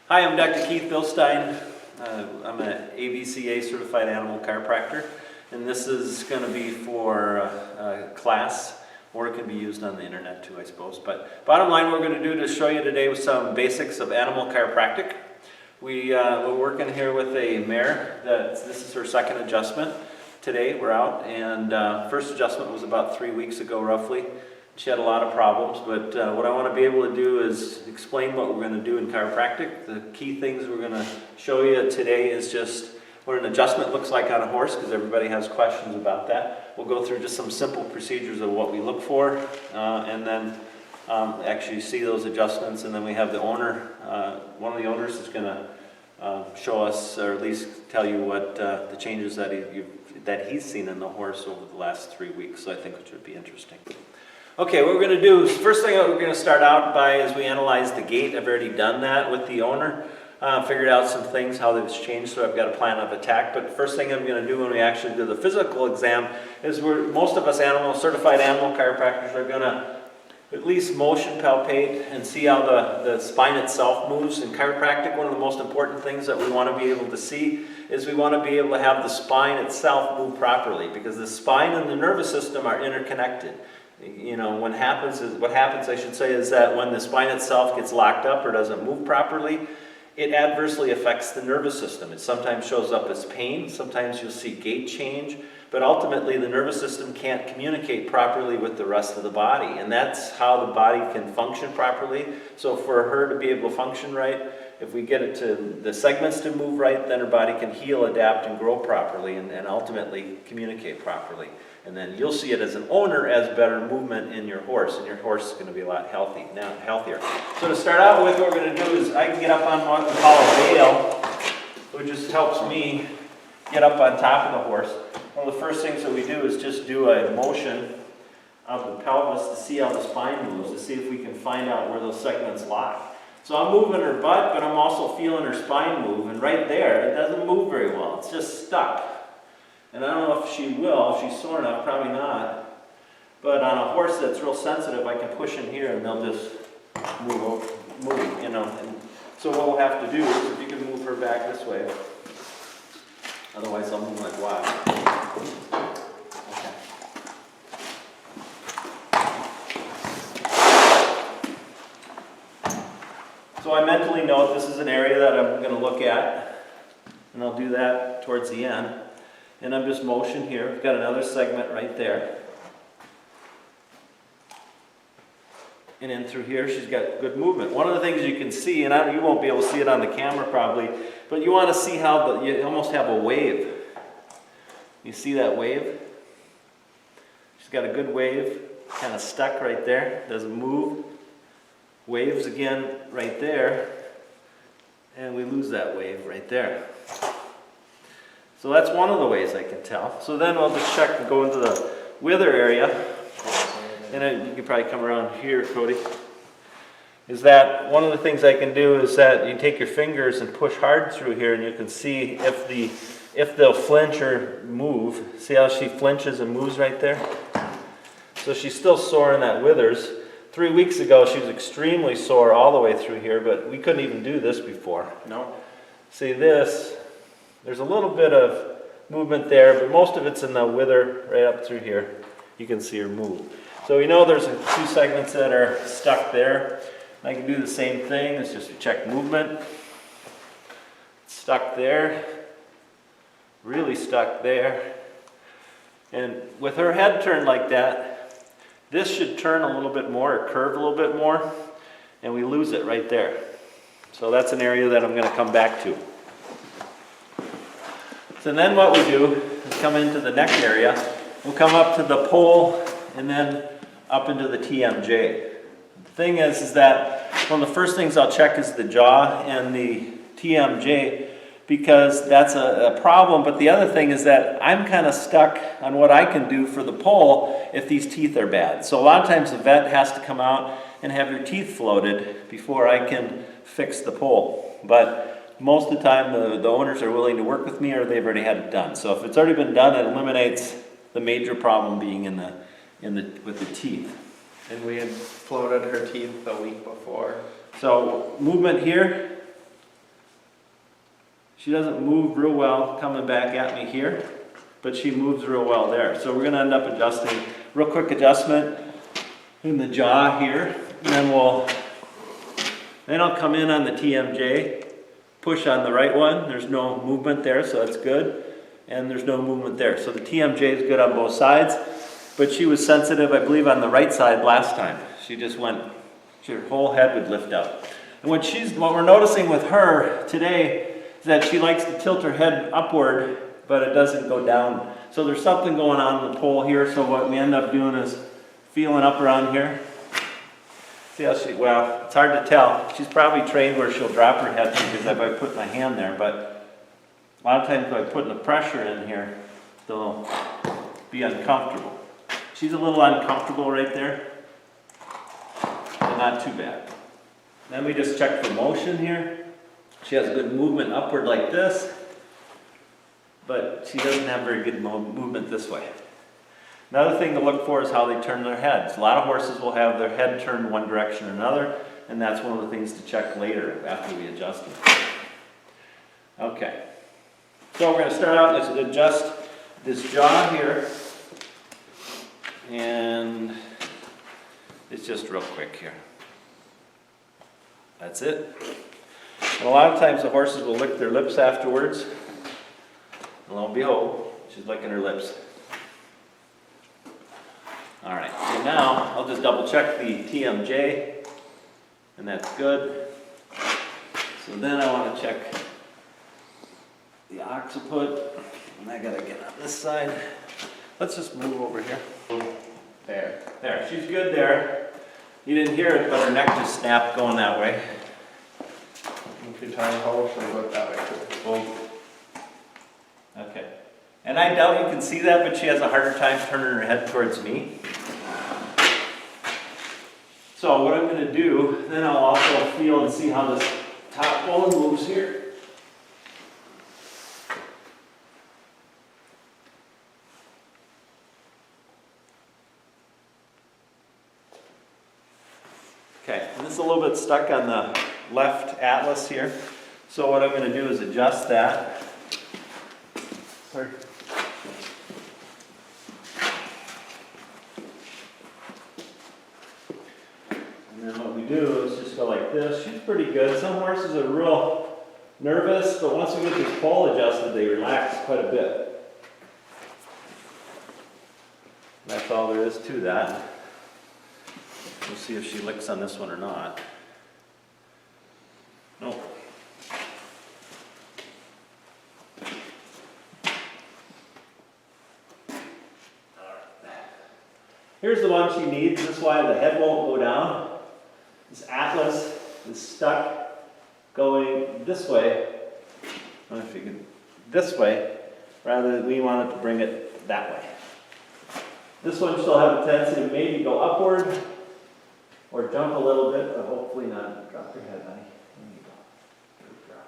Hi, I'm Dr. Keith Billstein. I'm an AVCA certified animal chiropractor, and this is going to be for a class, or it can be used on the internet too, I suppose. But bottom line, what we're going to do to show you today with some basics of animal chiropractic. We're working here with a mare. This is her second adjustment. Today we're out, and first adjustment was about 3 weeks ago roughly. She had a lot of problems, but what I want to be able to do is explain what we're going to do in chiropractic. The key things we're going to show you today is just what an adjustment looks like on a horse, because everybody has questions about that. We'll go through just some simple procedures of what we look for, and then actually see those adjustments, and then we have the owner. One of the owners is going to show us, or at least tell you what the changes that he's seen in the horse over the last 3 weeks, so I think it should be interesting. Okay, what we're going to do is, first thing that we're going to start out by is we analyze the gait. I've already done that with the owner, figured out some things, how they've changed, so I've got a plan of attack. But first thing I'm going to do when we actually do the physical exam is most of us certified animal chiropractors are going to at least motion palpate and see how the spine itself moves. In chiropractic, one of the most important things that we want to be able to see is we want to be able to have the spine itself move properly, because the spine and the nervous system are interconnected. You know, what happens is that when the spine itself gets locked up or doesn't move properly, it adversely affects the nervous system. It sometimes shows up as pain, sometimes you'll see gait change, but ultimately the nervous system can't communicate properly with the rest of the body, and that's how the body can function properly. So for her to be able to function right, if we get it to the segments to move right, then her body can heal, adapt, and grow properly, and ultimately communicate properly. And then you'll see it as an owner as better movement in your horse, and your horse is going to be a lot healthier. So to start out with, what we're going to do is I can get up on what we call a veil, which just helps me get up on top of the horse. One of the first things that we do is just do a motion of the pelvis to see how the spine moves, to see if we can find out where those segments lock. So I'm moving her butt, but I'm also feeling her spine move, and right there, it doesn't move very well. It's just stuck. And I don't know if she will, if she's sore enough, probably not. But on a horse that's real sensitive, I can push in here and they'll just move, you know. And so what we'll have to do is, if you can move her back this way, otherwise I'll move like wild. Okay. So I mentally note this is an area that I'm going to look at, and I'll do that towards the end. And I'm just motion here. We've got another segment right there. And in through here, she's got good movement. One of the things you can see, and you won't be able to see it on the camera probably, but you want to see how you almost have a wave. You see that wave? She's got a good wave, kind of stuck right there, doesn't move. Waves again right there, and we lose that wave right there. So that's one of the ways I can tell. So then I'll just check and go into the wither area. And then you can probably come around here, Cody. Is that one of the things I can do is that you take your fingers and push hard through here, and you can see if they'll flinch or move. See how she flinches and moves right there? So she's still sore in that withers. 3 weeks ago she was extremely sore all the way through here, but we couldn't even do this before. No. See this? There's a little bit of movement there, but most of it's in the wither right up through here. You can see her move. So we know there's 2 segments that are stuck there. I can do the same thing. It's just check movement. Stuck there. Really stuck there. And with her head turned like that, this should turn a little bit more, or curve a little bit more, and we lose it right there. So that's an area that I'm going to come back to. So then what we do is come into the neck area. We'll come up to the pole and then up into the TMJ. The thing is that one of the first things I'll check is the jaw and the TMJ, because that's a problem. But the other thing is that I'm kind of stuck on what I can do for the pole if these teeth are bad. So a lot of times the vet has to come out and have your teeth floated before I can fix the pole. But most of the time the owners are willing to work with me, or they've already had it done. So if it's already been done, it eliminates the major problem being with the teeth. And we had floated her teeth the week before. So movement here, She doesn't move real well coming back at me here, but she moves real well there. So we're gonna end up adjusting, real quick adjustment in the jaw here, and then I'll come in on the TMJ, push on the right one. There's no movement there, so that's good. And there's no movement there. So the TMJ is good on both sides, but she was sensitive, I believe, on the right side last time. She just went, her whole head would lift up. And what we're noticing with her today is that she likes to tilt her head upward, but it doesn't go down. So there's something going on in the pole here, so what we end up doing is feeling up around here. See how well, it's hard to tell. She's probably trained where she'll drop her head because if I put my hand there, but a lot of times by putting the pressure in here, they'll be uncomfortable. She's a little uncomfortable right there, but not too bad. Then we just check for motion here. She has good movement upward like this, but she doesn't have very good movement this way. Another thing to look for is how they turn their heads. A lot of horses will have their head turned one direction or another, and that's one of the things to check later after we adjust them. Okay, so we're going to start out and adjust this jaw here, and it's just real quick here. That's it. And a lot of times the horses will lick their lips afterwards. And lo and behold, she's licking her lips. All right, so now I'll just double check the TMJ, and that's good. So then I want to check the occiput, and I gotta get on this side. Let's just move over here. There, she's good there. You didn't hear it, but her neck just snapped going that way. If you try and hold, she'll look that way too. Boom. Okay. And I doubt you can see that, but she has a harder time turning her head towards me. So what I'm going to do, then I'll also feel and see how this top bone moves here. Okay, and this is a little bit stuck on the left atlas here. So what I'm going to do is adjust that. Sorry. And then what we do is just go like this. She's pretty good. Some horses are real nervous, but once we get this pole adjusted, they relax quite a bit. That's all there is to that. We'll see if she licks on this one or not. Nope. Here's the one she needs. This is why the head won't go down. This atlas is stuck going this way. I don't know if you can, this way, rather than we want it to bring it that way. This one she'll have a tendency to maybe go upward or jump a little bit, but hopefully not. Drop your head, honey. There you go. Good job.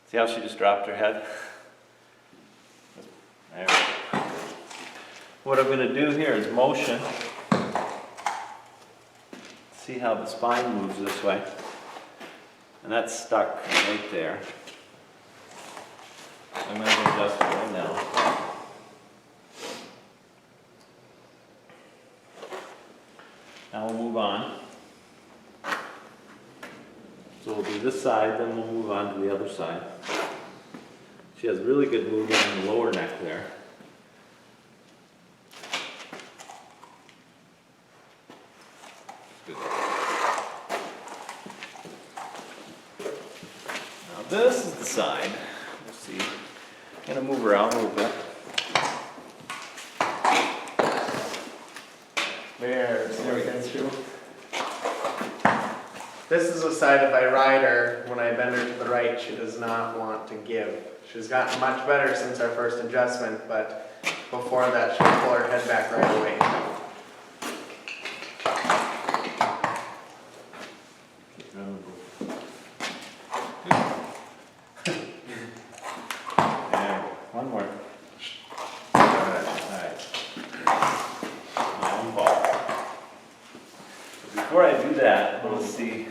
See how she just dropped her head? There we go. What I'm going to do here is motion. See how the spine moves this way. And that's stuck right there. I'm going to adjust it right now. Now we'll move on. So we'll do this side, then we'll move on to the other side. She has really good movement in the lower neck there. Good. Now this is the side. Let's see. I'm going to move her out a little bit. There we go. This is the side if I ride her, when I bend her to the right, she does not want to give. She's gotten much better since our first adjustment, but before that she'll pull her head back right away. One more. All right. before I do that, let's see.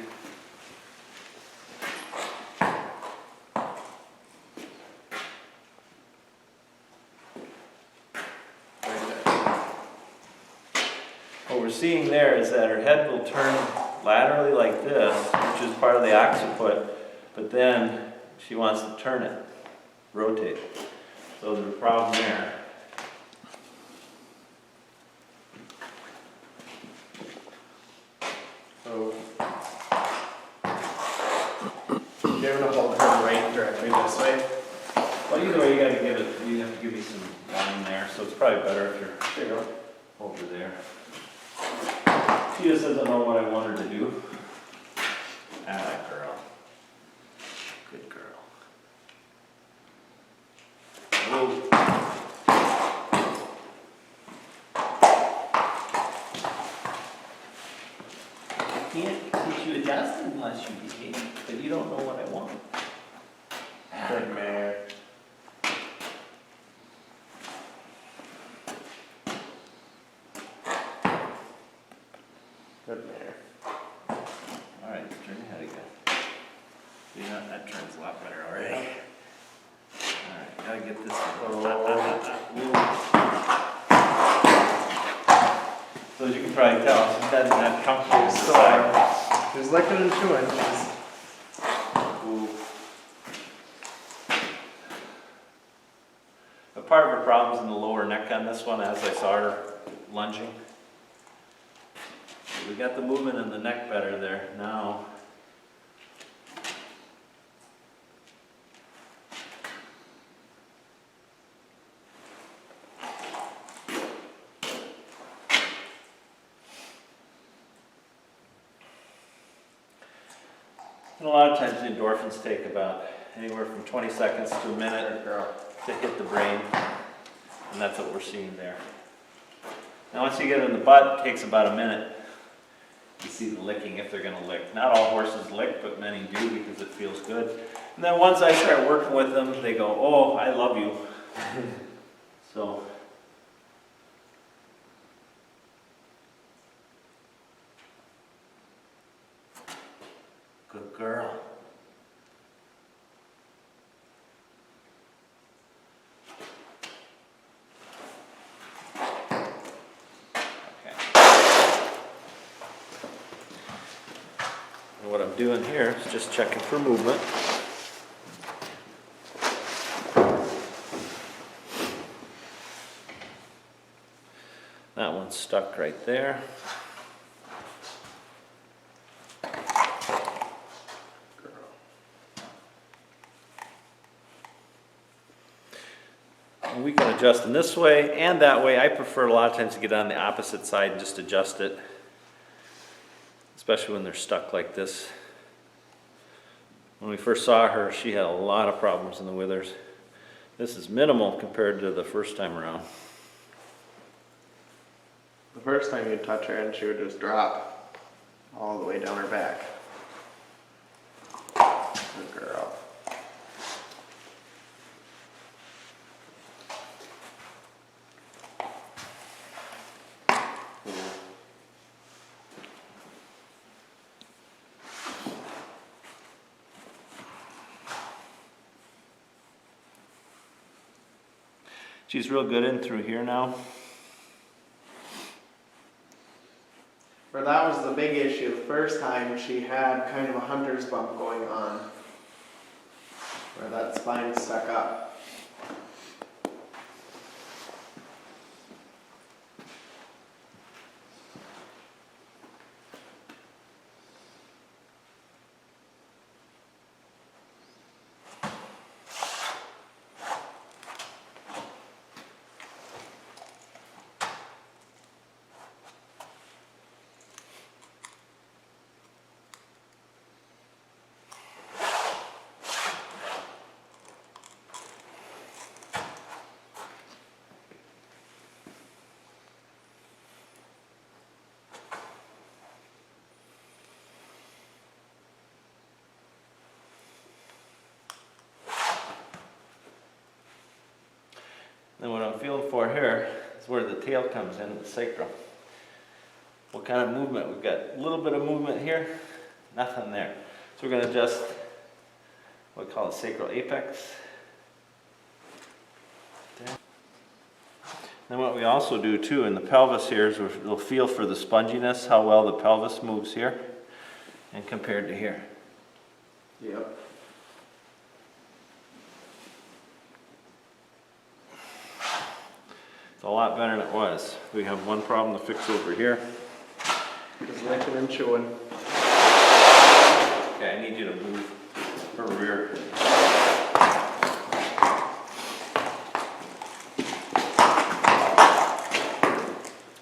What we're seeing there is that her head will turn laterally like this, which is part of the occiput, but then she wants to turn it, rotate. So there's a problem there. So, you're gonna hold her right directly this way. Well, either way, you have to give me some line there, so it's probably better if you're over there. She just doesn't know what I want her to do. Ah, girl. Good girl. Oh. I can't teach you adjusting unless you behave, but you don't know what I want. Good mare. Good mare. All right, turn your head again. See, that turns a lot better already. All right, gotta get this. So as you can probably tell, she's not comfortable with the side. She's licking and chewing. Ooh. But part of her problem's in the lower neck on this one, as I saw her lunging. We got the movement in the neck better there. Now, and a lot of times the endorphins take about anywhere from 20 seconds to a minute to hit the brain, and that's what we're seeing there. Now once you get it in the butt, it takes about a minute. You see the licking if they're going to lick. Not all horses lick, but many do because it feels good. And then once I start working with them, they go, oh, I love you. So, good girl. What I'm doing here is just checking for movement. That one's stuck right there. And we can adjust in this way and that way. I prefer a lot of times to get on the opposite side and just adjust it. Especially when they're stuck like this. When we first saw her, she had a lot of problems in the withers. This is minimal compared to the first time around. The first time you'd touch her and she would just drop all the way down her back. Good girl. She's real good in through here now. For that was the big issue. The first time she had kind of a hunter's bump going on, where that spine stuck up. And what I'm feeling for here is where the tail comes in, the sacral. what kind of movement. We've got a little bit of movement here, nothing there. So we're going to adjust what we call a sacral apex. There. Then what we also do too in the pelvis here is we'll feel for the sponginess, how well the pelvis moves here and compared to here. Yep. It's a lot better than it was. We have one problem to fix over here. Just licking and chewing. Okay, I need you to move her rear.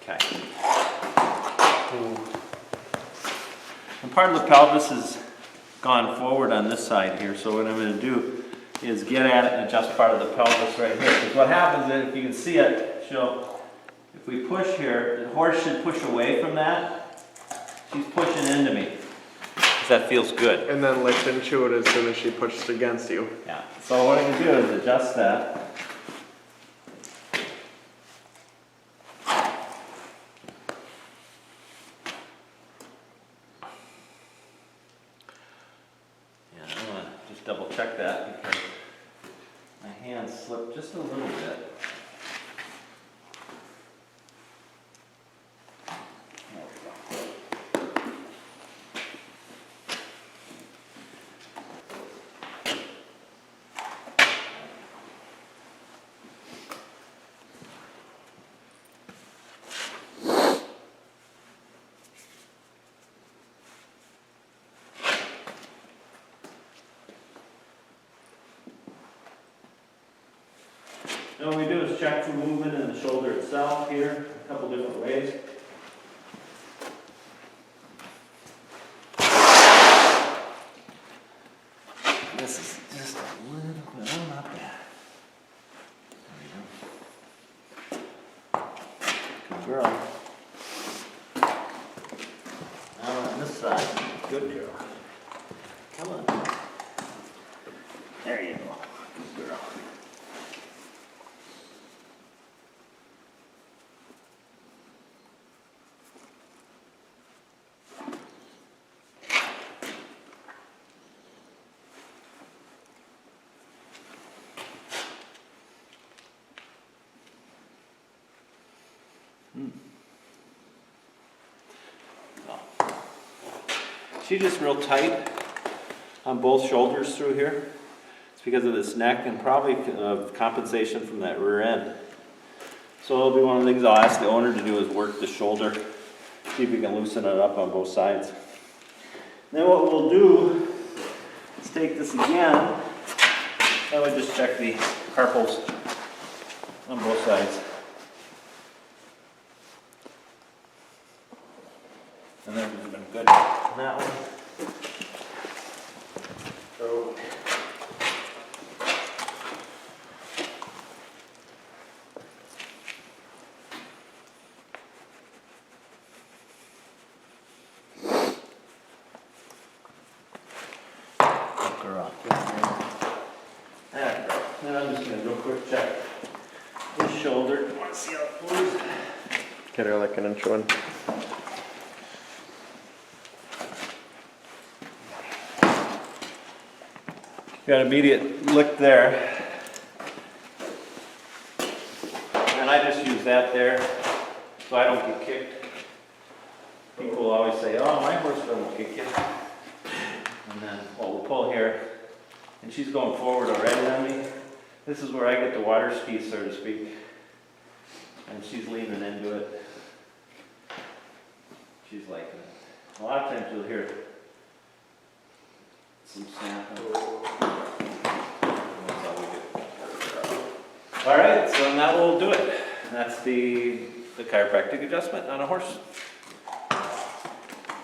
Okay. And part of the pelvis is gone forward on this side here, so what I'm going to do is get at it and adjust part of the pelvis right here. Because what happens is, if you can see it, if we push here, the horse should push away from that. She's pushing into me. Because that feels good. And then lick and chew it as soon as she pushes against you. Yeah. So what I'm going to do is adjust that. Double check that because my hand slipped just a little bit. There we go. Now what we do is check for movement in the shoulder itself here, a couple different ways. This is just a little bit, oh, not bad. There we go. Good girl. Now on this side, good girl. Come on. There you go. Good girl. She's just real tight on both shoulders through here. It's because of this neck and probably compensation from that rear end. So it'll be one of the things I'll ask the owner to do is work the shoulder, see if we can loosen it up on both sides. Then what we'll do is take this again. I would just check the carpals on both sides. And that would have been good on that one. So, hook her up. There. Then I'm just going to real quick check this shoulder. I want to see how it moves. Get her licking and chewing. Got an immediate lick there. And I just use that there so I don't get kicked. People always say, oh, my horse doesn't kick you. And then, well, we'll pull here. And she's going forward already on me. This is where I get the water ski, so to speak. And she's leaning into it. She's liking it. A lot of times you'll hear some snapping. All right, so now we'll do it. That's the chiropractic adjustment on a horse.